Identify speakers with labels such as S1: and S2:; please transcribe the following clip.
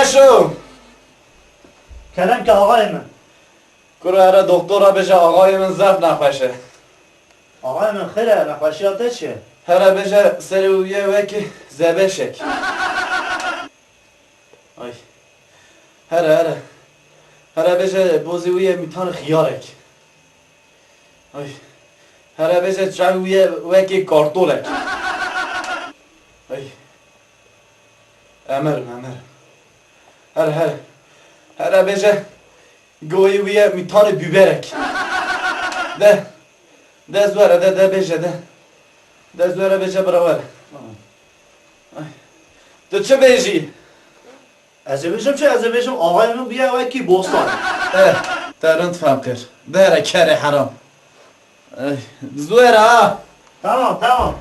S1: نشو
S2: کلم که آقای من.
S1: کرو هر دکتر بشه آقای من زرد نخوشه
S2: آقای من خیره نخوشیاته چیه؟
S1: هر بشه سرویه وکی زبشک آی هر بشه بوزیویه میتان خیارک آی هر بشه چاویه وکی کارتولک آی امرم هر بشه گویویه میتان بیبرک ده زوره ده بشه ده زوره بشه براور تو چه بیشی؟
S2: از بشم چه از بشم آقای من بیا وکی بوستان.
S1: ترنت فقر ده کره حرام زوره
S2: تمام